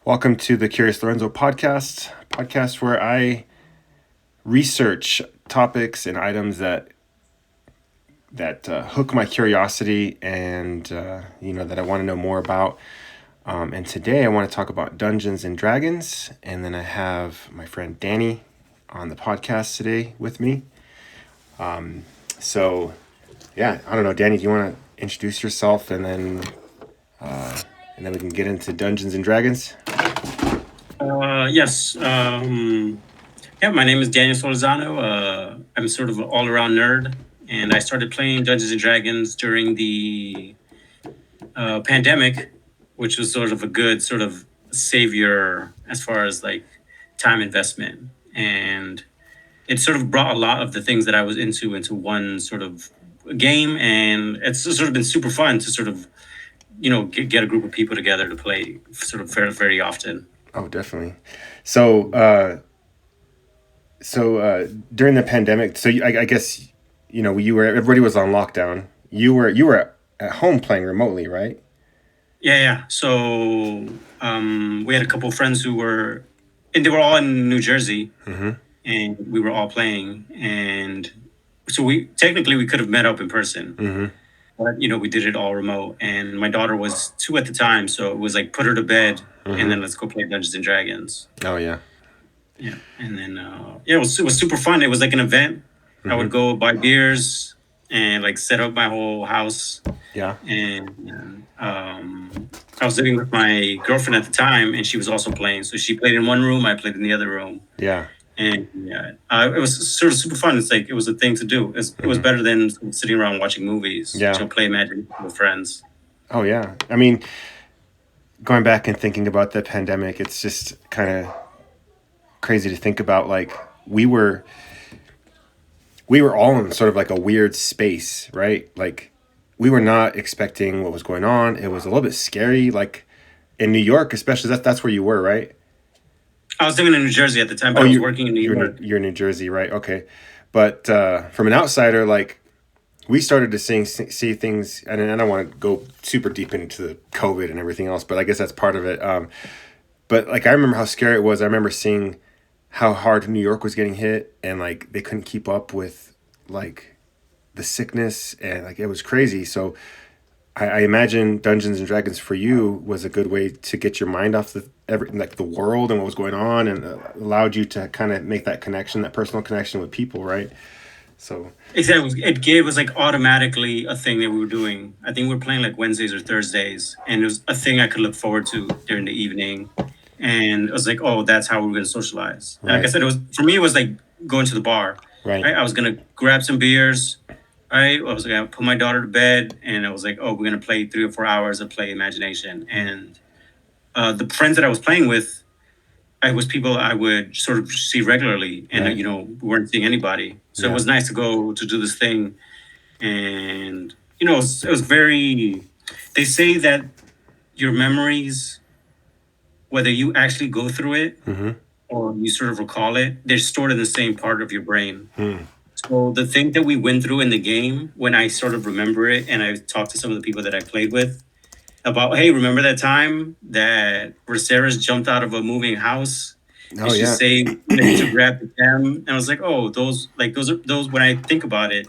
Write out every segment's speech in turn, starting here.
Welcome to the Curious Lorenzo podcast where I research topics and items that hook my curiosity and that I want to know more about. And today I want to talk about Dungeons and Dragons, and then I have my friend Danny on the podcast today with me. So yeah, I don't know, Danny, do you want to introduce yourself and then we can get into Dungeons and Dragons? Yes. Yeah, my name is Daniel Solorzano. I'm sort of an all-around nerd, and I started playing Dungeons and Dragons during the pandemic, which was sort of a good sort of savior as far as like time investment, and it sort of brought a lot of the things that I was into one sort of game, and it's sort of been super fun to sort of get a group of people together to play sort of very, very often. Oh, definitely. So, during the pandemic, I guess everybody was on lockdown. You were at home playing remotely, right? Yeah. So we had a couple of friends who were, and they were all in New Jersey, Mm-hmm. and we were all playing, and so we technically we could have met up in person, Mm-hmm. but we did it all remote. And my daughter was 2 at the time, so it was like put her to bed, Mm-hmm. and then let's go play Dungeons and Dragons. Oh yeah. Yeah, and then it was super fun. It was like an event. I Mm-hmm. would go buy beers and like set up my whole house. Yeah. And I was living with my girlfriend at the time, and she was also playing. So she played in one room, I played in the other room, Yeah. and it was sort of super fun. It's like it was a thing to do. It was Mm-hmm. better than sitting around watching movies. Yeah. To play Magic with friends. Oh yeah. I mean, going back and thinking about the pandemic, it's just kind of crazy to think about. Like we were all in sort of like a weird space, right? Like we were not expecting what was going on. It was a little bit scary, like in New York, especially. That's where you were, right? I was living in New Jersey at the time, Oh, but I was working in New York. you're in New Jersey, right? Okay, but from an outsider, like we started to see things, and I don't want to go super deep into the COVID and everything else, but I guess that's part of it. But like I remember how scary it was. I remember seeing how hard New York was getting hit, and like they couldn't keep up with like the sickness, and like it was crazy. So I imagine Dungeons and Dragons for you was a good way to get your mind off the world and what was going on, and allowed you to kind of make that connection, that personal connection with people, right? So Exactly. It gave us like automatically a thing that we were doing. I think we were playing like Wednesdays or Thursdays, and it was a thing I could look forward to during the evening. And it was like, oh, that's how we were going to socialize. And like I right, said, it was for me, it was like going to the bar. right, Right, I was gonna grab some beers. Right, I was gonna put my daughter to bed, and I was like, oh, we're gonna play 3 or 4 hours of play imagination. And the friends that I was playing with, I was people I would sort of see regularly, and right, we weren't seeing anybody. So it yeah, was nice to go to do this thing, and it was very. They say that your memories, whether you actually go through it mm-hmm, or you sort of recall it, they're stored in the same part of your brain. mm, So the thing that we went through in the game, when I sort of remember it, and I talked to some of the people that I played with about, hey, remember that time that Braceras jumped out of a moving house and oh she yeah, saved me to grab the gem? And I was like, oh, those. When I think about it,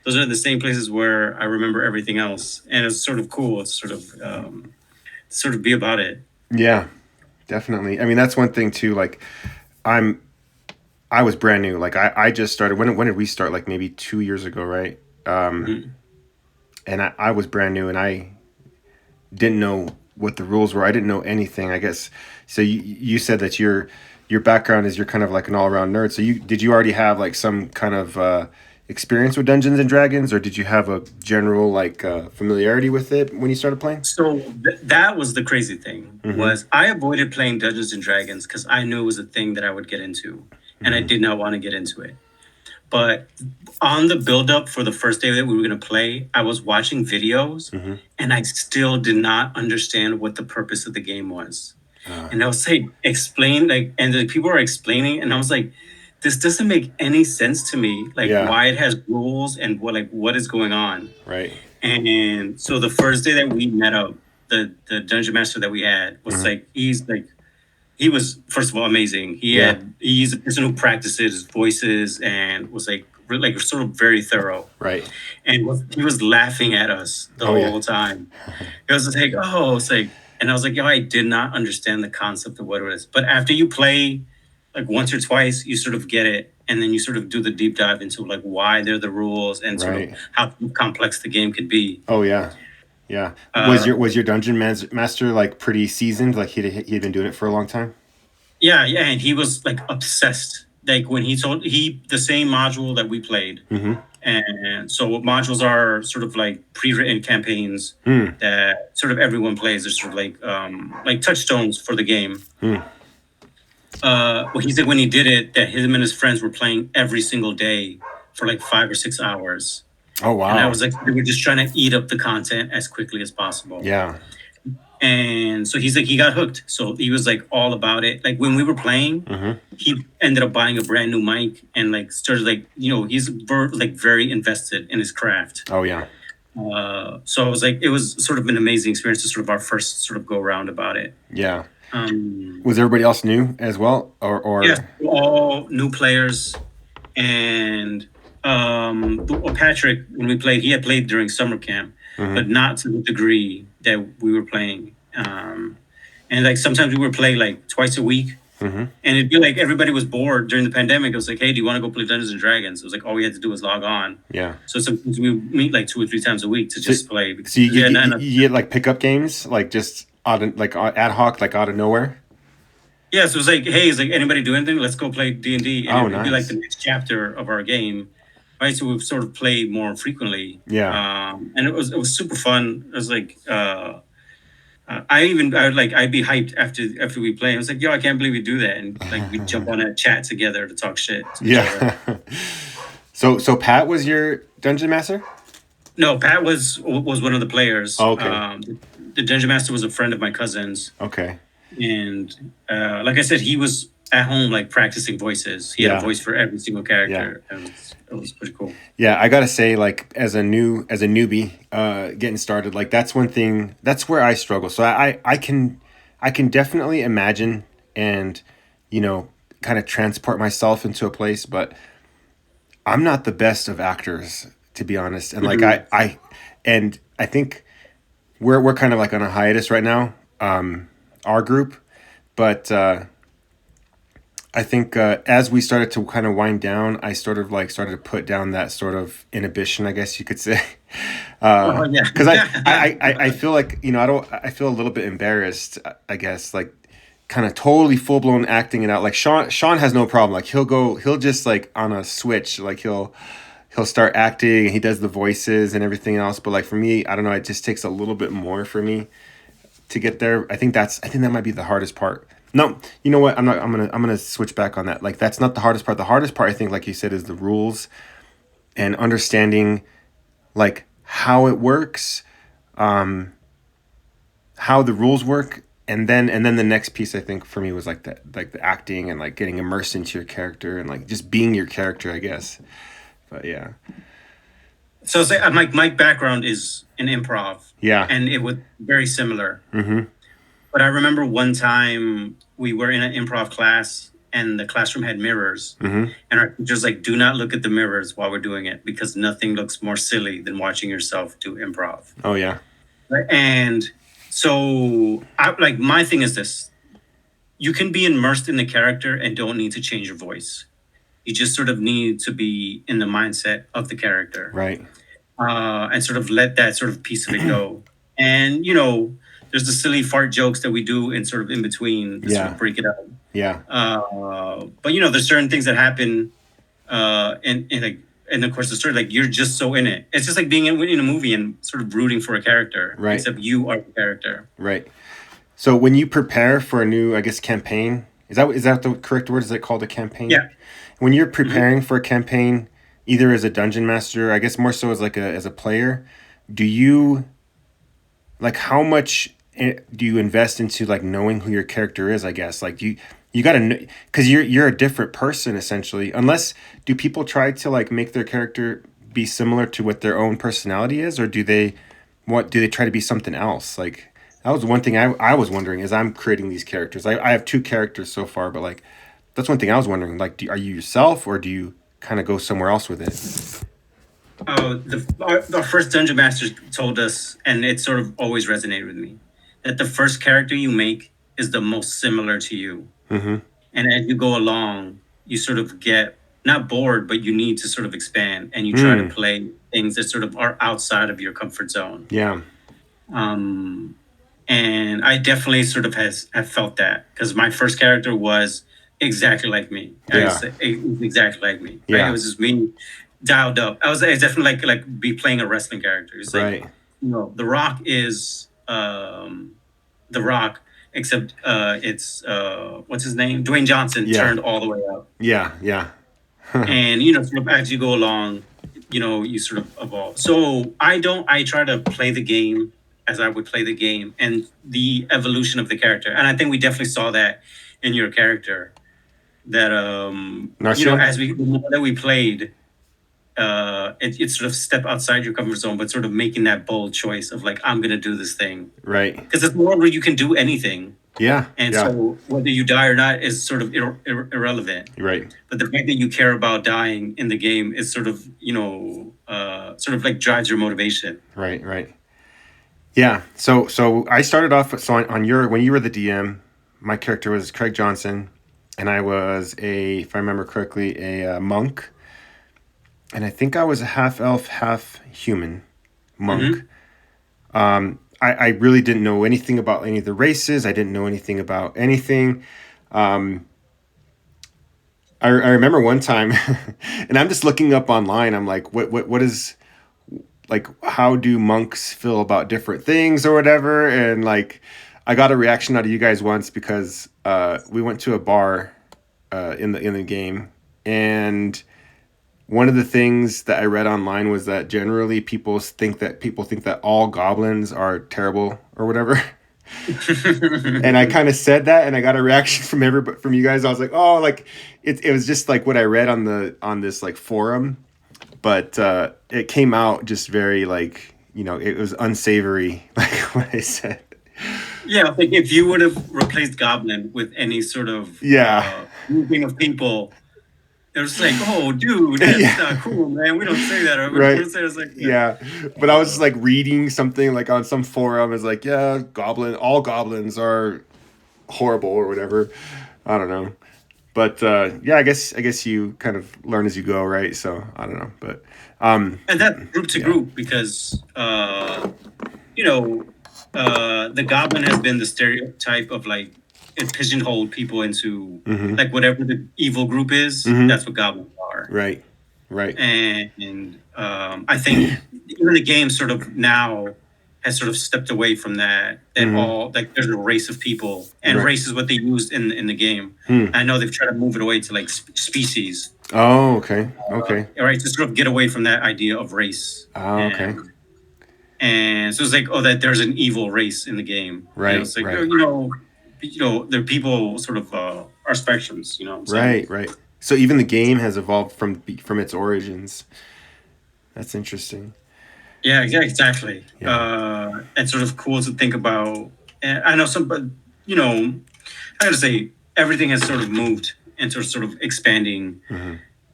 those are the same places where I remember everything else, and it's sort of cool. It's sort of be about it. yeah, definitely. I mean, that's one thing too. Like I'm I was brand new. Like I just started. When did we start? Like maybe 2 years ago, right? Mhm. And I was brand new, and I didn't know what the rules were. I didn't know anything. I guess so. You said that your background is you're kind of like an all around nerd. So you already have like some kind of experience with Dungeons and Dragons, or did you have a general like familiarity with it when you started playing? So that was the crazy thing Mm-hmm. was I avoided playing Dungeons and Dragons because I knew it was a thing that I would get into, and I Mm-hmm. did not want to get into it. But on the build up for the first day that we were going to play, I was watching videos, Mm-hmm. and I still did not understand what the purpose of the game was. Uh, And I was like, explain, like, and the people were explaining, and I was like, this doesn't make any sense to me, like yeah. why it has rules and what is going on. Right. And so the first day that we met up, the dungeon master that we had was Mm-hmm. like, he's like, he was first of all amazing. Yeah. He's a person who practices voices and was like sort of very thorough. Right. And he was laughing at us the Oh yeah. whole time. It was like, oh, it's like, and I was like, yo, I did not understand the concept of what it is. But after you play like once or twice, you sort of get it, and then you sort of do the deep dive into like why they're the rules and sort of Right. how complex the game could be. Oh yeah. Yeah. Was Uh, your dungeon master like pretty seasoned? Like he'd been doing it for a long time? yeah, yeah, and he was like obsessed. Like when he the same module that we played. Mm-hmm. And so modules are sort of like pre-written campaigns Mm. that sort of everyone plays. They're sort of like touchstones for the game. Mm. Well, he said when he did it that him and his friends were playing every single day for like 5 or 6 hours. Oh And I wow. was like, we were just trying to eat up the content as quickly as possible. Yeah. And so he's like, he got hooked. So he was like all about it. Like when we were playing, Mm-hmm. he ended up buying a brand new mic and like started like, he's like very invested in his craft. Oh yeah. So I was like, it was sort of an amazing experience to sort of our first sort of go around about it. Yeah. Um, Was everybody else new as well, or? yes, all new players. And Patrick, when we played, he had played during summer camp, Mhm. but not to the degree that we were playing. And like sometimes we would play like twice a week, Mhm. and it'd be like everybody was bored during the pandemic. It was like, hey, do you want to go play Dungeons and Dragons? It was like all we had to do was log on. Yeah. So sometimes we would meet like 2 or 3 times a week to just play. So you, Yeah, you get like pickup games, like just like ad hoc, like out of nowhere. yeah, so it was like, hey, is like anybody do anything? Let's go play D&D. And Oh, it'd be like nice. the next chapter of our game. Right. So we've sort of played more frequently. Yeah. And it was super fun. It was like I'd be hyped after we play. I was like, yo, I can't believe we do that. And like we jump on a chat together to talk shit to each other. Yeah. So Pat was your dungeon master? No, Pat was one of the players. Oh, okay. The Dungeon Master was a friend of my cousin's. Okay. And like I said, he was at home like practicing voices. He had Yeah. a voice for every single character. And it was pretty cool. Yeah, I gotta say, like as a newbie, getting started, like that's one thing. That's where I struggle. So I can definitely imagine and kind of transport myself into a place, but I'm not the best of actors, to be honest. And like Mhm. I think we're kind of like on a hiatus right now, our group, but I think as we started to kind of wind down, I started to put down that sort of inhibition, I guess you could say, Oh, yeah. because I feel like I feel a little bit embarrassed, I guess, like kind of totally full blown acting it out. Like Sean has no problem. Like he'll just like on a switch, like he'll start acting. He does the voices and everything else. But like for me, I don't know. It just takes a little bit more for me to get there. I think that might be the hardest part. No, you know what? I'm gonna switch back on that. Like that's not the hardest part. The hardest part, I think, like you said, is the rules and understanding like how it works, how the rules work, and then the next piece I think for me was like the acting and like getting immersed into your character and like just being your character, I guess. But yeah. So say my background is in improv. Yeah. And it was very similar. Mm-hmm. But I remember one time we were in an improv class and the classroom had mirrors. Mm-hmm. And our teacher's like, do not look at the mirrors while we're doing it because nothing looks more silly than watching yourself do improv. Oh yeah. And so my thing is this. You can be immersed in the character and don't need to change your voice. You just sort of need to be in the mindset of the character. Right. And sort of let that sort of piece of it go. And, there's the silly fart jokes that we do in sort of in between to sort Yeah. of break it up. Yeah. But, there's certain things that happen in the course of the story. Like, you're just so in it. It's just like being in a movie and sort of rooting for a character. Right. Except you are the character. Right. So when you prepare for a new, I guess, campaign, is that the correct word? Is it called a campaign? Yeah. When you're preparing for a campaign, either as a dungeon master, I guess more so as as a player, do you like how much do you invest into like knowing who your character is? I guess like you got to know because you're a different person essentially. Unless do people try to like make their character be similar to what their own personality is, or do they try to be something else? Like That was one thing I was wondering as I'm creating these characters. I have two characters so far, but like that's one thing I was wondering. Like, are you yourself or do you kind of go somewhere else with it? Our first dungeon master told us, and it sort of always resonated with me, that the first character you make is the most similar to you. Mm-hmm. And as you go along, you sort of get not bored, but you need to sort of expand and you try to Mm. play things that sort of are outside of your comfort zone. Yeah. Um, and I definitely sort of have felt that because my first character was exactly like me. Yeah. It was exactly like me. Right? It Yeah. was just me dialed up. I was definitely like be playing a wrestling character. It's like Right. The Rock is The Rock, except it's what's his name? Dwayne Johnson Yeah. turned all the way up. Yeah. Yeah. And sort of as you go along, you sort of evolve. So I try to play the game as I would play the game and the evolution of the character. And I think we definitely saw that in your character. That Narcio? as the more that we played, it's sort of step outside your comfort zone, but sort of making that bold choice of like, I'm gonna do this thing. Right. Because it's more where you can do anything. Yeah. And Yeah. so whether you die or not is sort of irrelevant. Right. But the fact that you care about dying in the game is sort of, sort of like drives your motivation. Right. Right. Yeah. So I started off on your when you were the DM, my character was Craig Johnson, and I was if I remember correctly, a monk, and I think I was a half elf, half human monk. I really didn't know anything about any of the races. I didn't know anything about anything. I remember one time, and I'm just looking up online. I'm like, what is like? How do monks feel about different things or whatever? And like, I got a reaction out of you guys once because we went to a bar in the game, and one of the things that I read online was that generally people think that all goblins are terrible or whatever. And I kind of said that, and I got a reaction from from you guys. I was like, oh, like it was just like what I read on this like forum, but it came out just very like it was unsavory, like what I said. Yeah, like if you would have replaced Goblin with any sort of Yeah. grouping of people, it was like, oh, dude, that's Yeah. not cool, man. We don't say that. Or we Right. don't say it's like, Yeah, but I was just like reading something like on some forum. It's like, yeah, all goblins are horrible or whatever. I don't know, but yeah, I guess you kind of learn as you go, right? So I don't know, but And that's group to yeah. group because the Goblin has been the stereotype of like it pigeonholed people into like whatever the evil group is. That's what goblins are. Right, right, And I think even the game sort of now has sort of stepped away from that. And all like there's a race of people, and Right. race is what they used in the game. I know they've tried to move it away to like species, Oh, okay, okay. right? To sort of get away from that idea of race. Oh, okay. And so it's like, oh, that there's an evil race in the game. Right, It's like, right. there people sort of are spectrums. You know what I'm saying? Right. So even the game has evolved from its origins. That's interesting. Yeah, exactly. Yeah. It's sort of cool to think about. And I know but I gotta say, everything has sort of moved into sort of expanding.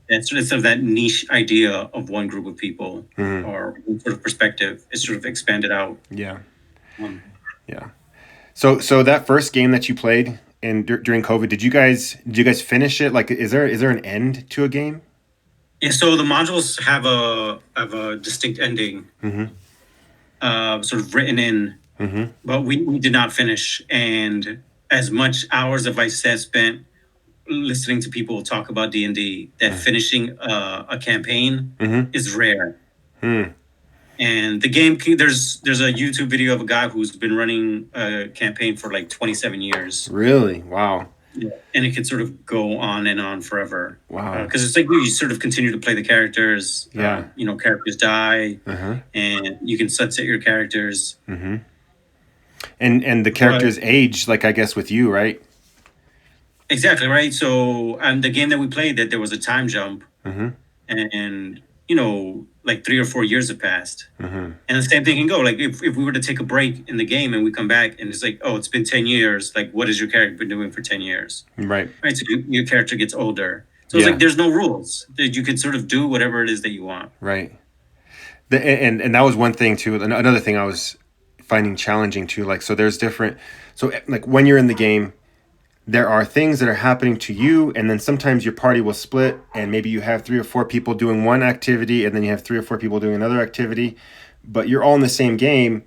And sort of that niche idea of one group of people or one sort of perspective is sort of expanded out. Yeah. Um, Yeah. So that first game that you played during COVID, did you guys finish it? Like, is there an end to a game? Yeah, so the modules have a distinct ending, sort of written in, but we did not finish. And as much hours as I spent listening to people talk about D&D, that finishing a campaign is rare. And the game, there's a YouTube video of a guy who's been running a campaign for like 27 years. Really? Wow. Yeah. And it could sort of go on and on forever. Wow. Because it's like you sort of continue to play the characters. Yeah. Characters die, Uh-huh. and you can sunset your characters. And the characters age, like I guess with you, right? Exactly right. So, and the game that we played, that there was a time jump, and like 3 or 4 years have passed. Mm-hmm. And the same thing can go. Like if we were to take a break in the game and we come back and it's like, oh, it's been 10 years. Like, what has your character been doing for 10 years? Right. Right. So your character gets older. So it's Yeah. like there's no rules. That you can sort of do whatever it is that you want. Right. And that was one thing too. Another thing I was finding challenging too. Like, so there's different. So like when you're in the game, there are things that are happening to you, and then sometimes your party will split, and maybe you have 3 or 4 people doing one activity, and then you have 3 or 4 people doing another activity, but you're all in the same game.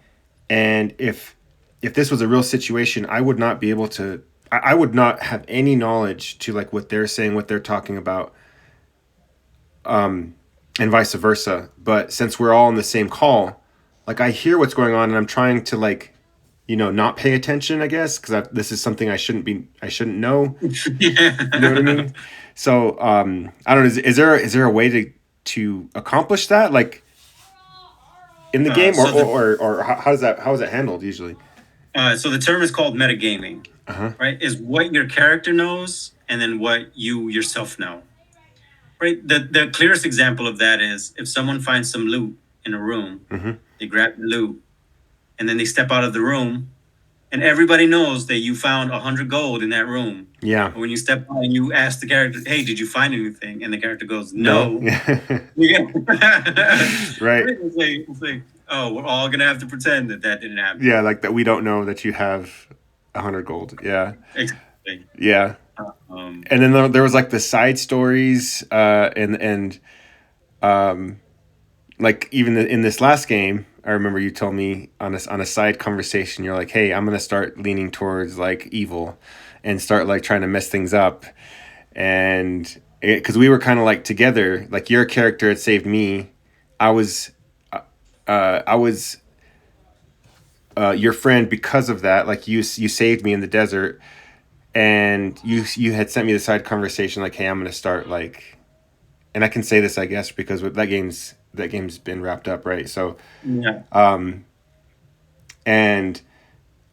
And if this was a real situation, I would not be able to. I would not have any knowledge to like what they're saying, what they're talking about, and vice versa. But since we're all in the same call, like I hear what's going on, and I'm trying to like, not pay attention, I guess, because this is something I shouldn't know. You know what I mean? So I don't know. Is there a way to accomplish that, like in the game, So the or how is that handled usually? so the term is called metagaming, Uh huh. right? Is what your character knows and then what you yourself know. Right. The clearest example of that is if someone finds some loot in a room, Mm-hmm. they grab the loot and then they step out of the room and everybody knows that you found 100 gold in that room. Yeah. And when you step out and you ask the character, "Hey, did you find anything?" and the character goes, No. "No," you get Right. it's like, oh, we're all gonna have to pretend that that didn't happen. Yeah, like that we don't know that you have 100 gold. Yeah. Exactly. Yeah. Um, And then there was like the side stories, and like even in this last game, I remember you told me on a side conversation, you're like, "Hey, I'm gonna start leaning towards like evil, and start like trying to mess things up," and because we were kind of like together, like your character had saved me, I was, I was your friend because of that. Like you saved me in the desert, and you had sent me the side conversation like, "Hey, I'm gonna start like," and I can say this, I guess, because with that game's been wrapped up, right? So, yeah. and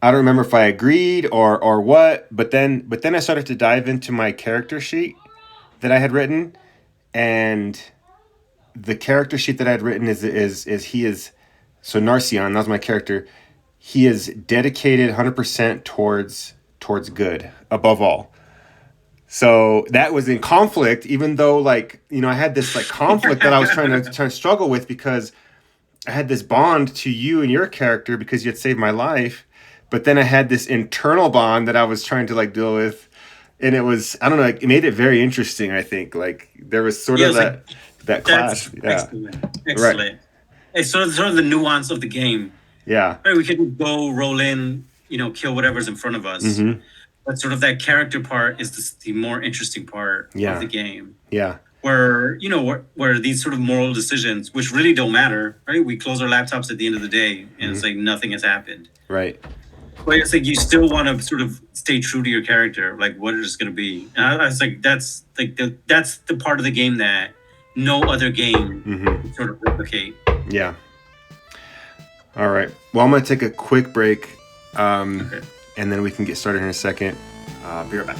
I don't remember if I agreed or what, but then I started to dive into my character sheet that I had written, and the character sheet that I had written is he is so Narcion, that was my character. He is dedicated 100% towards good above all. So that was in conflict, even though like I had this like conflict that I was trying to struggle with, because I had this bond to you and your character because you had saved my life, but then I had this internal bond that I was trying to like deal with, and it was, I don't know, it made it very interesting. I think like there was sort Yeah, it of was like that that's clash. Yeah, excellent. right. Excellent. It's sort of the nuance of the game. Yeah. Right, we could go roll in, kill whatever's in front of us. Mm-hmm. But sort of that character part is the more interesting part of the Yeah. game, Yeah. where where these sort of moral decisions, which really don't matter, right? We close our laptops at the end of the day, and it's Mm-hmm. like nothing has happened. Right. But it's like you still want to sort of stay true to your character, like what it is going to be. And I was like, that's the part of the game that no other game Mm-hmm. can sort of replicate. Yeah. All right. Well, I'm gonna take a quick break, Okay. and then we can get started in a second. Be right back.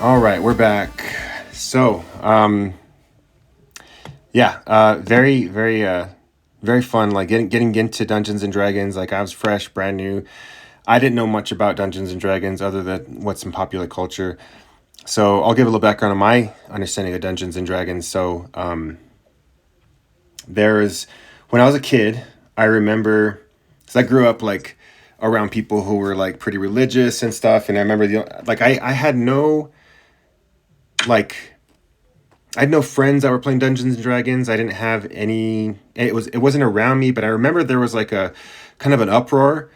All right, we're back. So, yeah, very, very, very fun. Like getting into Dungeons and Dragons. Like I was fresh, brand new. I didn't know much about Dungeons and Dragons other than what's in popular culture. So I'll give a little background on my understanding of Dungeons and Dragons. So there's when I was a kid, I remember, because I grew up like around people who were like pretty religious and stuff, and I remember like I had no like I had no friends that were playing Dungeons and Dragons. I didn't have any. It wasn't around me, but I remember there was like a kind of an uproar,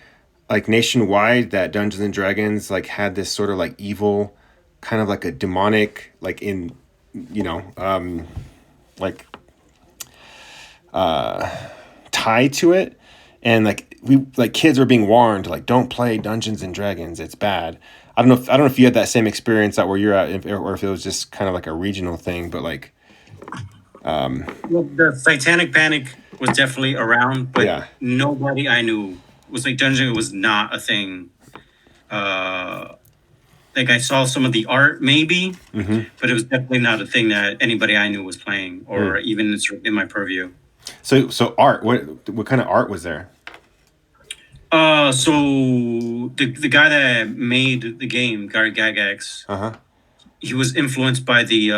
like nationwide, that Dungeons and Dragons like had this sort of like evil, kind of like a demonic, like in, like tie to it, and like we like kids were being warned like don't play Dungeons and Dragons, it's bad. I don't know if you had that same experience out where you're at, or if it was just kind of like a regional thing. But like, Well, the Satanic Panic was definitely around, but yeah, nobody I knew was like Dungeon was not a thing. Uh, like I saw some of the art maybe, mm-hmm. but it was definitely not a thing that anybody I knew was playing or Mm. even sort of in my purview. So art. What kind of art was there? So the guy that made the game, Gary Gygax, Uh huh. he was influenced by the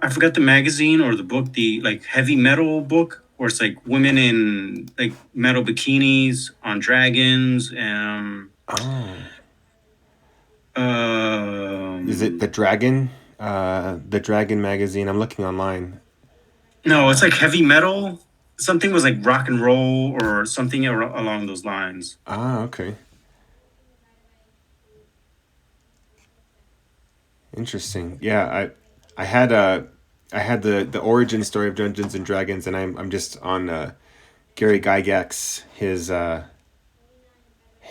I forgot the magazine or the book, the like heavy metal book, where it's like women in like metal bikinis on dragons. Oh, is it Um, the Dragon? The Dragon magazine. I'm looking online. no, it's Uh, like heavy metal. Something was like rock and roll or something along those lines. okay. Interesting. Yeah, I had I had the origin story of Dungeons and Dragons, and I'm just on Gary Gygax his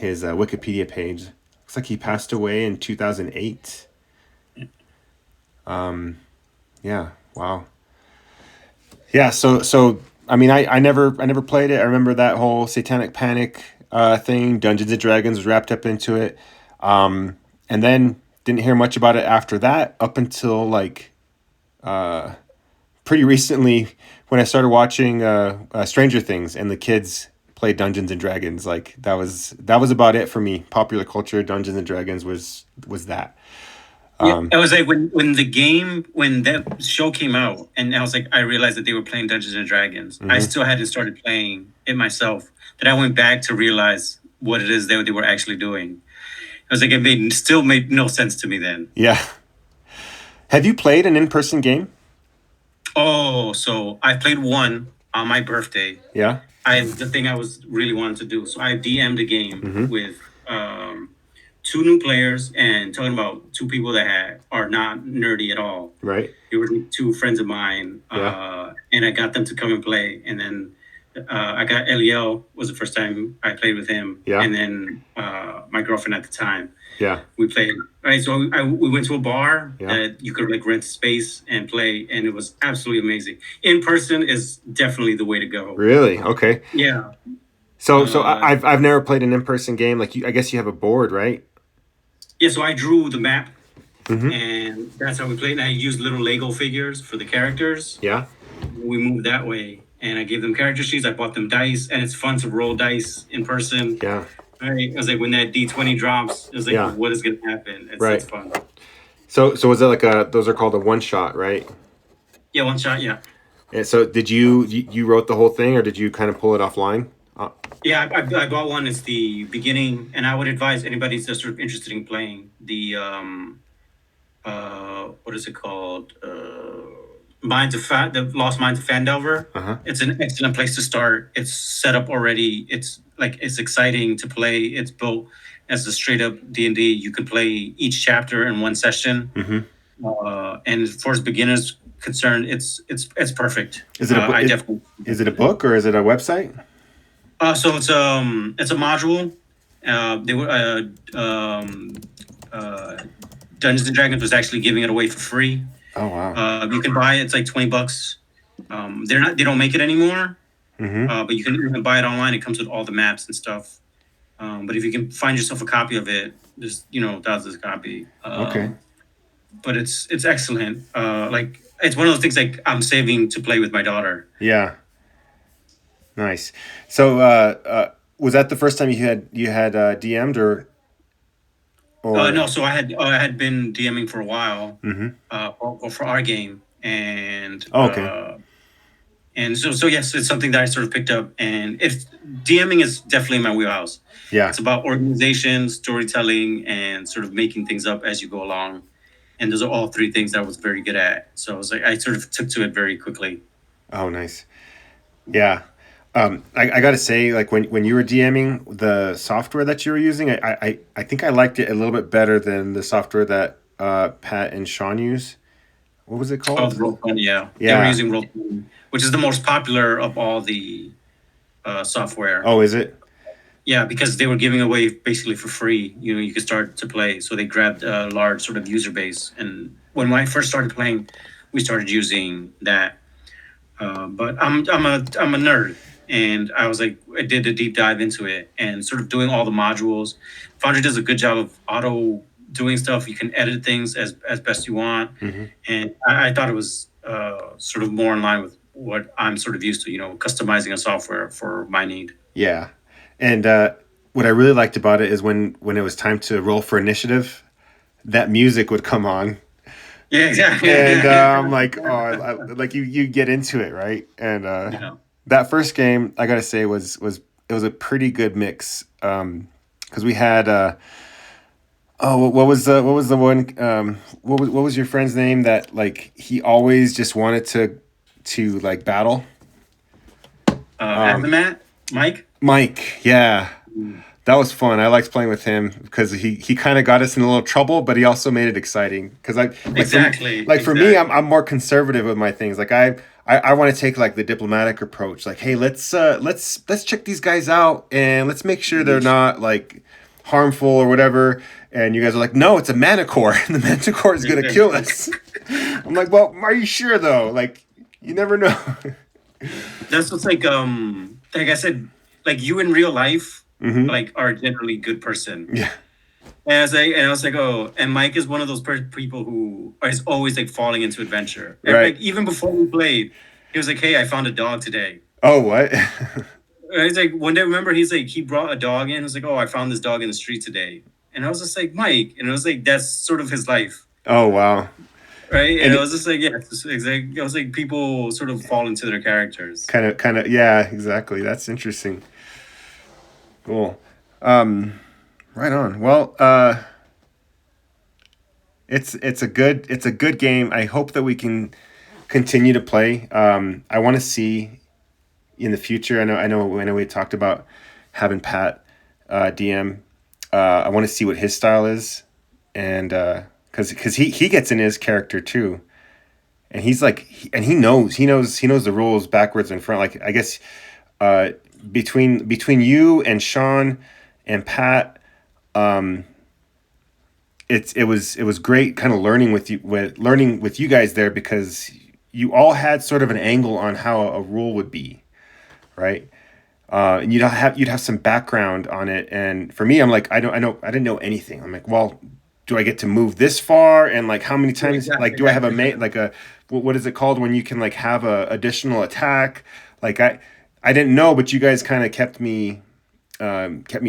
Wikipedia page. Looks like he passed away in 2008. Yeah. Wow. Yeah. So I mean I never played it. I remember that whole Satanic Panic thing. Dungeons and Dragons was wrapped up into it, and then didn't hear much about it after that up until like pretty recently when I started watching Stranger Things and the kids play Dungeons and Dragons. Like that was about it for me. Popular culture, Dungeons and Dragons was that. Yeah, it was like when the game when that show came out, and I was like, I realized that they were playing Dungeons and Dragons. I Hmm. still hadn't started playing it myself. Then I went back to realize what it is that they were actually doing. I was like, it made still made no sense to me then. Yeah. Have you played an in-person game? Oh, so I played one on my birthday. Yeah. I the thing I was really wanting to do. So I DM'd a game Hmm. with two new players and talking about two people that are not nerdy at all. Right. They were two friends of mine, Yeah. and I got them to come and play. And then I got Eliel was the first time I played with him, Yeah. and then my girlfriend at the time Yeah. we played. Right, so we went to a bar Yeah. that you could like rent space and play, and it was absolutely amazing. In person is definitely the way to go. Really? Okay. Yeah, So uh, I've never played an in-person game. Like I guess you have a board, right? yeah. So I drew the map, Hmm. and that's how we played. And I used little Lego figures for the characters. Yeah. We moved that way, and I gave them character sheets. I bought them dice, and it's fun to roll dice in person. Yeah. Right? It was like when that D20 drops, it was like, Yeah. what is going to happen? It's Right. fun. So was that like those are called a one shot, right? Yeah, one shot. Yeah, And so did you wrote the whole thing or did you kind of pull it offline? yeah. I bought one. It's the beginning, and I would advise anybody that's sort of interested in playing the what is it called? The Lost Minds of Fandelver. Uh-huh. It's an excellent place to start. It's set up already. It's like it's exciting to play. It's built as a straight up D&D. You could play each chapter in one session. Mm-hmm. And as far as beginners concerned, it's perfect. Is it a I definitely. is it a book or is it a website? So it's a module. They were Dungeons and Dragons was actually giving it away for free. Oh wow. You can buy it. It's like $20. They don't make it anymore. Mm-hmm. But you can buy it online. It comes with all the maps and stuff. But if you can find yourself a copy of it, there's thousands of copy. Okay. But it's excellent. Like it's one of those things like I'm saving to play with my daughter. Yeah. Nice. So was that the first time you had DM'd or No, so I had been DMing for a while, Mm-hmm. for our game, and Oh, okay. so yes, it's something that I sort of picked up, and it's DMing is definitely my wheelhouse. Yeah. It's about organization, storytelling, and sort of making things up as you go along. And those are all three things that I was very good at. So I was like, I sort of took to it very quickly. Oh, nice. Yeah. I got to say, like when you were DMing the software that you were using, I think I liked it a little bit better than the software that Pat and Sean use. What was it Oh, called? the Roll20, yeah. They were Yeah. using Roll20, which is the most popular of all the software. Oh, is it? Yeah, because they were giving away basically for free. You could start to play, so they grabbed a large sort of user base. And when I first started playing, we started using that. But I'm a nerd, and I was like, I did a deep dive into it and sort of doing all the modules. Foundry does a good job of auto doing stuff. You can edit things as best you want, Hmm. and I thought it was sort of more in line with what I'm sort of used to. Customizing a software for my need. Yeah, and what I really liked about it is when it was time to roll for initiative, that music would come on, Yeah, exactly. and I'm like, oh, like you get into it, right? And Yeah. that first game, I gotta say, it was a pretty good mix. Because we had oh, what was the one? What was your friend's name that like he always just wanted to like battle? Um, Azamat, Mike. Mike, yeah, Mm. that was fun. I liked playing with him because he kind of got us in a little trouble, but he also made it exciting. Because Exactly, like for me, I'm exactly. more conservative with my things. Like I want to take like the diplomatic approach. Like, hey, let's check these guys out and let's make sure they're not like harmful or whatever. And you guys are like, no, it's a manicore, and the manicore is gonna kill us. I'm like, well, are you sure though? Like, you never know. That's what's like I said, like you in real life, Hmm. like are generally good person. Yeah. And I was like, oh, and Mike is one of those people who is always like falling into adventure. And, Right. like even before we played, he was like, hey, I found a dog today. Oh, what? And he's like, one day, remember, he's like, he brought a dog in. He was like, oh, I found this dog in the street today. And I was just like, Mike, and it was like that's sort of his life, Oh, wow. right? And I And was just like, yeah, it's like I was like, people sort of fall into their characters. kind of, yeah, exactly. That's interesting. Cool. Um, right on. Well, it's a good game. I hope that we can continue to play. I want to see in the future. I know we talked about having Pat DM. I want to see what his style is, and because he gets in his character too, and he's like, and he knows the rules backwards and front. Like I guess uh, between you and Sean and Pat, um, it was great kind of learning with you guys there because you all had sort of an angle on how a rule would be, right? And you'd have some background on it. And for me, I'm like, I didn't know anything. I'm like, well, do I get to move this far? And like, how many times? Like, do I have a Exactly. mate? Like a what is it called when you can like have a additional attack? Like I didn't know, but you guys kind of kept me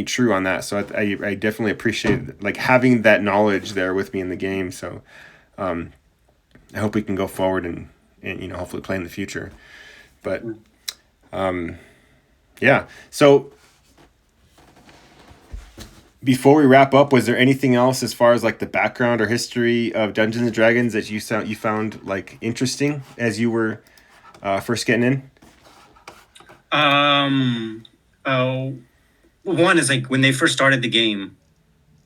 true on that. So I definitely appreciate like having that knowledge there with me in the game. So um, I hope we can go forward and hopefully play in the future. But um, yeah. So before we wrap up, was there anything else as far as like the background or history of Dungeons and Dragons that you found like interesting as you were first getting in? Um, uh, One is like when they first started the game,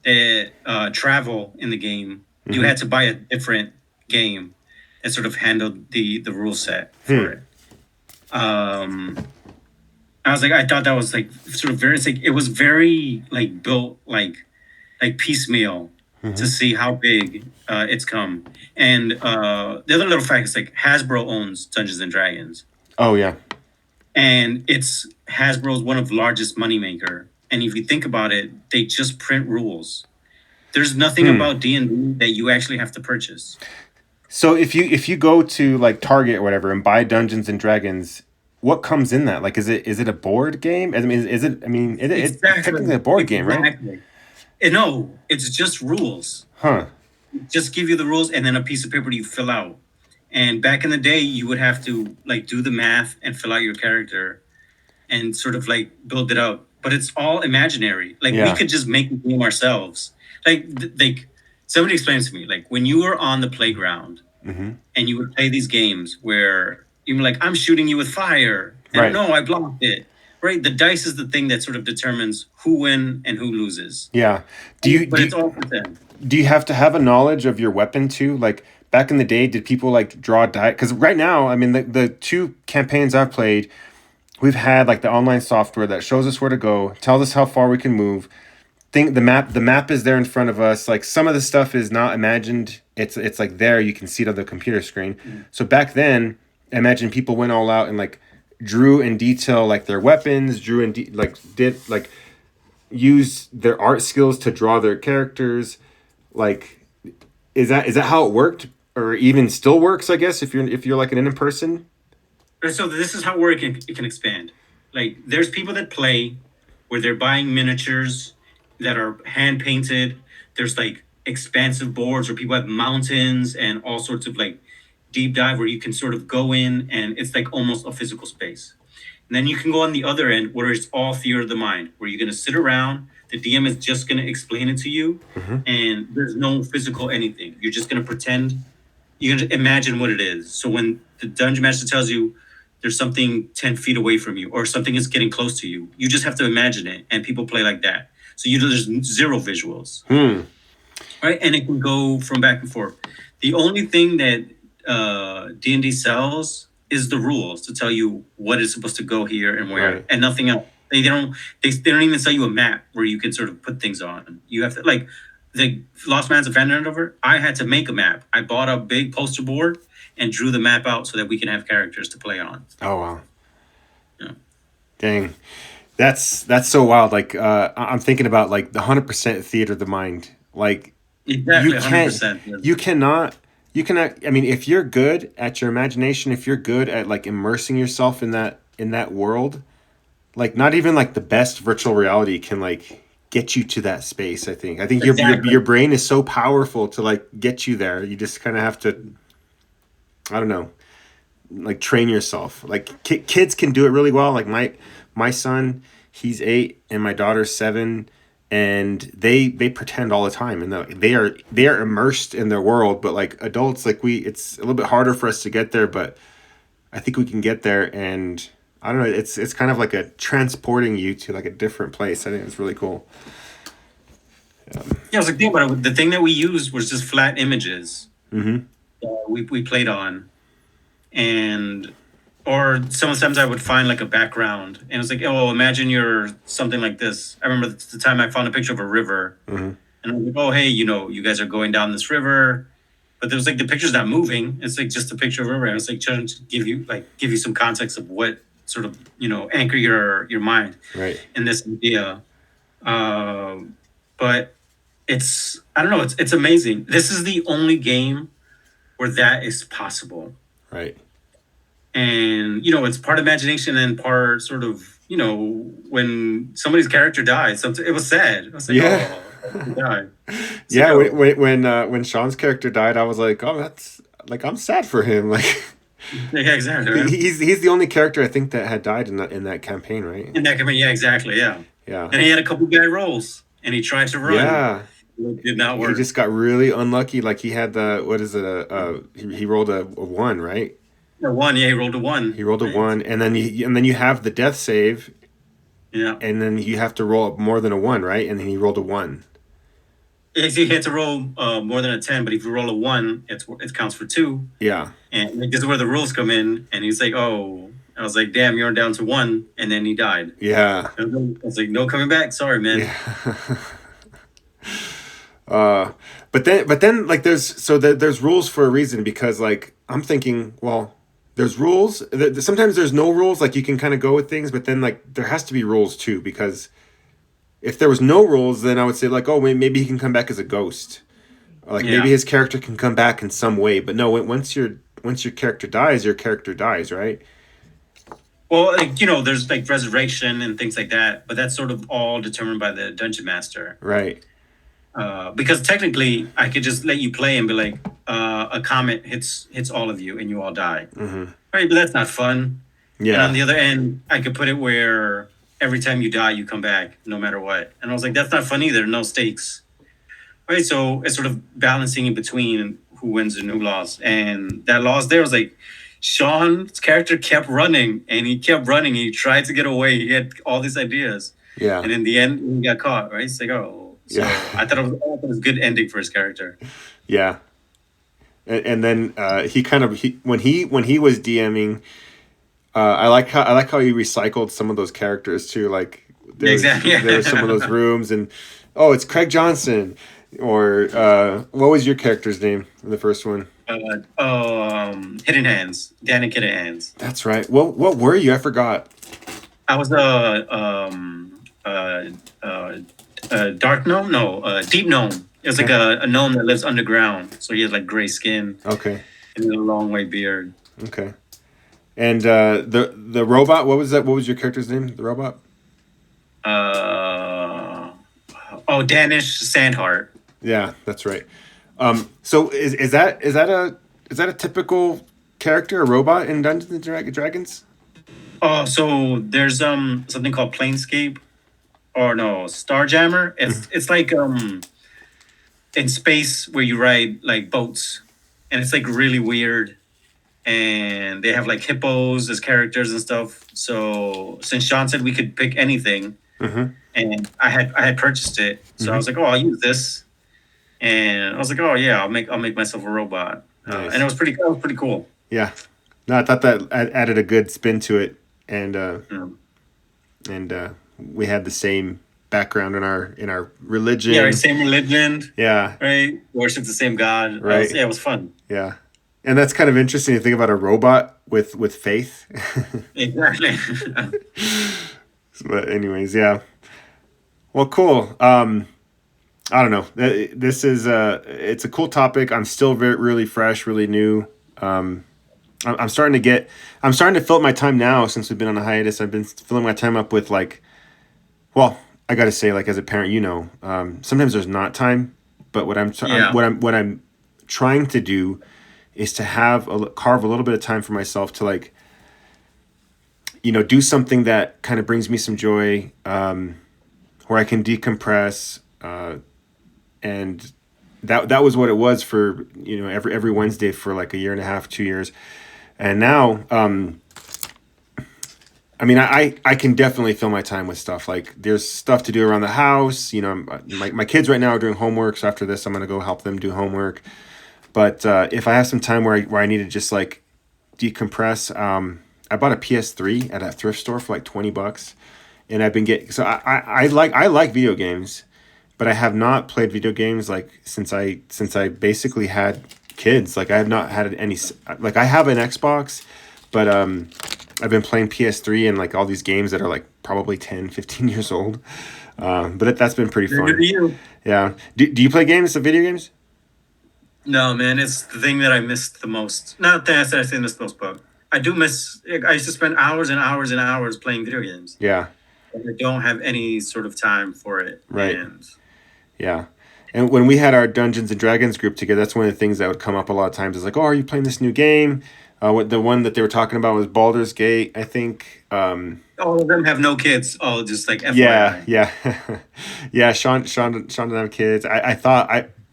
the travel in the game, you Mm-hmm. had to buy a different game that sort of handled the rule set for Hmm. it. Um, I was like, I thought that was like sort of very, it's like it was very like built like piecemeal Mm-hmm. to see how big it's come. And the other little fact is like Hasbro owns Dungeons and Dragons, Oh yeah. and it's Hasbro's one of the largest moneymaker. And if you think about it, they just print rules. There's nothing Hmm. about D&D that you actually have to purchase. So if you go to like Target or whatever and buy Dungeons and Dragons, what comes in that? Like, is it a board game? I mean, is it? I mean, it's technically Exactly. a board game, right? Exactly. And no, it's just rules. Huh. Just give you the rules and then a piece of paper you fill out. And back in the day, you would have to like do the math and fill out your character and sort of like build it up. But it's all imaginary. Like we Yeah. could just make the game ourselves. Like somebody explains to me, like when you were on the playground Mm-hmm. and you would play these games where you're like, I'm shooting you with fire, and Right. no, I blocked it. Right, the dice is the thing that sort of determines who win and who loses. Yeah. But it's all pretend. Do you have to have a knowledge of your weapon too? Like back in the day, did people like draw die? Because right now, I mean, the two campaigns I've played, we've had like the online software that shows us where to go, tells us how far we can move. Think the map is there in front of us. Like some of the stuff is not imagined. It's like there, you can see it on the computer screen. So back then, imagine people went all out and like drew in detail like their weapons, like did like use their art skills to draw their characters. Like is that how it worked, or even still works, I guess, if you're like an in person. So this is how where it can expand. Like there's people that play where they're buying miniatures that are hand painted. There's like expansive boards where people have mountains and all sorts of like deep dive where you can sort of go in and it's like almost a physical space. And then you can go on the other end where it's all theater of the mind, where you're gonna sit around, the DM is just gonna explain it to you, and there's no physical anything. You're just gonna pretend, you're gonna imagine what it is. So when the dungeon master tells you there's something 10 feet away from you or something is getting close to you, you just have to imagine it, and people play like that. So there's zero visuals, right? And it can go from back and forth. The only thing that D&D sells is the rules to tell you what is supposed to go here and where, Right. and nothing else. They don't even sell you a map where you can sort of put things on. You have to, like, the Lost Man's of Phandelver, I had to make a map. I bought a big poster board and drew the map out so that we can have characters to play on. Oh wow. Yeah. Dang. That's so wild. Like I'm thinking about like the 100% theater of the mind. Like Exactly, you can't 100%. Yeah. you cannot, I mean, if you're good at your imagination, if you're good at like immersing yourself in that world, like not even like the best virtual reality can like get you to that space. I think your Exactly. brain is so powerful to like get you there. You just kind of have to, I don't know, like train yourself. Like kids can do it really well. Like my son, he's 8 and my daughter's 7, and they pretend all the time, and they are immersed in their world. But like adults, like it's a little bit harder for us to get there, but I think we can get there. And I don't know, it's kind of like a transporting you to like a different place. I think it's really cool. Yeah, I was like, think about it. The thing that we used was just flat images Mm-hmm. we played on, and or sometimes I would find like a background, and it was like, oh, imagine you're something like this. I remember the time I found a picture of a river, Mm-hmm. and I was like, oh, hey, you guys are going down this river, but there was like the picture's not moving. It's like just a picture of a river. And it's like trying to give you some context of what sort of anchor your mind Right. in this idea. But it's I don't know. It's amazing. This is the only game where that is possible, Right. and it's part imagination and part sort of when somebody's character died. It was sad. I was like, Yeah. oh, he died. It's like, Yeah. oh, When Sean's character died, I was like, oh, that's like, I'm sad for him. Like yeah, exactly. Right? he's the only character I think that had died in that campaign, right? And that yeah, exactly, yeah. Yeah. And he had a couple guy rolls, and he tried to run. Yeah. It did not He work. just got really unlucky. Like he had what is it? He rolled a 1, right? Yeah, one, yeah, he rolled a one. He rolled a Right. 1, and then you have the death save, Yeah. and then you have to roll more than a 1, right? And then he rolled a 1. He had to roll more than a 10, but if you roll a 1, it counts for 2. Yeah. And like, this is where the rules come in. And he's like, oh, I was like, damn, you're down to 1. And then he died. Yeah. I was like, no coming back. Sorry, man. Yeah. But then like there's rules for a reason, because like I'm thinking, well, there's rules. Sometimes there's no rules. Like you can kind of go with things, but then like there has to be rules too, because if there was no rules, then I would say like, oh, maybe he can come back as a ghost, or like Yeah. maybe his character can come back in some way. But no, once your character dies, your character dies, right? Well, like, there's like resurrection and things like that, but that's sort of all determined by the dungeon master. Right. Because technically, I could just let you play and be like, a comet hits all of you and you all die. Mm-hmm. Right, but that's not fun. And on Yeah. the other end, I could put it where every time you die, you come back, no matter what. And I was like, that's not fun either. No stakes. Right, so it's sort of balancing in between who wins and who lost. And that loss there was like, Sean's character kept running, and he kept running. And he tried to get away. He had all these ideas. Yeah. And in the end, he got caught, right? It's like, oh. So Yeah. I thought it was a good ending for his character. Yeah. And then he when he was DMing, I like how you recycled some of those characters too. Like Exactly. there were some of those rooms, and oh, it's Craig Johnson, or what was your character's name in the first one? Hidden Hands, Danny Hidden Hands. That's right. What were you? I forgot. I was dark gnome, no, deep gnome. It's like a gnome that lives underground, so he has like gray skin Okay. and a long white beard. Okay. And the robot. What was that? What was your character's name? The robot. Danish Sandheart. Yeah, that's right. So is that a typical character, a robot in Dungeons and Dragons? Oh, so there's something called Planescape, or no, Starjammer. It's like in space where you ride like boats, and it's like really weird. And they have like hippos as characters and stuff. So since Sean said we could pick anything, Mm-hmm. and I had purchased it, so I was like, oh, I'll use this, and I was like, oh yeah, I'll make myself a robot, Nice. and it was pretty cool. Yeah. No, I thought that added a good spin to it, and Mm. we had the same background in our religion. Yeah, right, same religion, Yeah. right? Worship the same God. Right. It was fun. Yeah. And that's kind of interesting to think about a robot with faith. Exactly. But anyways, yeah. Well, cool. I don't know. This is it's a cool topic. I'm still really fresh, really new. I'm starting to fill up my time now since we've been on a hiatus. I've been filling my time up with like, well, I got to say, like as a parent, sometimes there's not time, but Yeah. what I'm trying to do is to carve a little bit of time for myself to like, do something that kind of brings me some joy, where I can decompress, and that was what it was for every Wednesday for like a year and a half, 2 years, and now I mean I can definitely fill my time with stuff. Like there's stuff to do around the house. My kids right now are doing homework, so after this I'm gonna go help them do homework. But if I have some time where I need to just like decompress, I bought a PS3 at a thrift store for like $20, and I've been getting so I like video games, but I have not played video games like since I basically had kids. Like I have not had any, like I have an Xbox, but I've been playing PS3 and like all these games that are like probably 10, 15 years old. But that's been pretty Good fun. to you. Yeah. Do you play games, video games? No, man, it's the thing that I missed the most. Not that I say miss the most, but I do miss. I used to spend hours and hours and hours playing video games. Yeah. I don't have any sort of time for it. Right. And Yeah. And when we had our Dungeons and Dragons group together, that's one of the things that would come up a lot of times. Is like, oh, are you playing this new game? The one that they were talking about was Baldur's Gate, I think. all of them have no kids. Oh, just like Yeah, FYI. yeah, yeah. Sean didn't have kids. I thought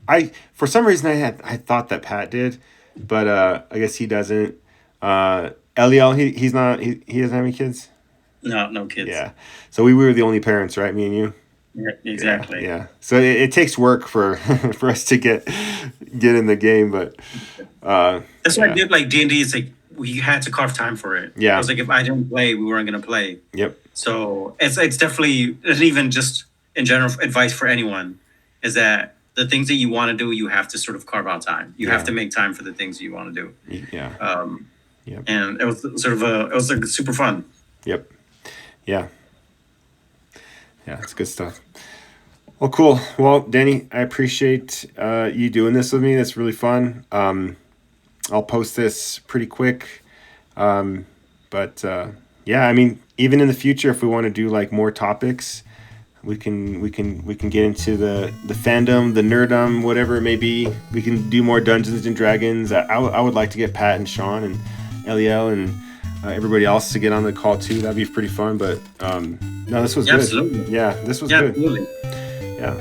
I for some reason I thought that Pat did, but I guess he doesn't. Eliel, he's not. He doesn't have any kids. No kids. Yeah. So we were the only parents, right? Me and you. Yeah, exactly. Yeah. So it takes work for for us to get in the game, but That's why yeah. I did like D&D. It's like we had to carve time for it. Yeah. I was like, if I didn't play, we weren't gonna play. Yep. So it's definitely, and even just in general advice for anyone is that the things that you want to do, you have to sort of carve out time. You have Yeah. to make time for the things you want to do. Yeah. Yep. And it was it was like super fun. Yep. Yeah. Yeah, it's good stuff. Well, cool. Well, Danny, I appreciate you doing this with me. That's really fun. I'll post this pretty quick. But yeah, I mean, even in the future, if we want to do like more topics, we can get into the fandom, the nerdum, whatever it may be. We can do more Dungeons and Dragons. I would like to get Pat and Sean and Eliel and everybody else to get on the call too. That'd be pretty fun. But no, this was Yeah, good. absolutely. Yeah, this was Yeah, good. absolutely. Yeah.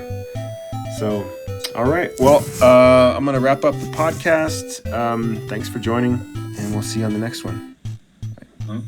So, all right. Well, I'm going to wrap up the podcast. Thanks for joining, and we'll see you on the next one. Huh?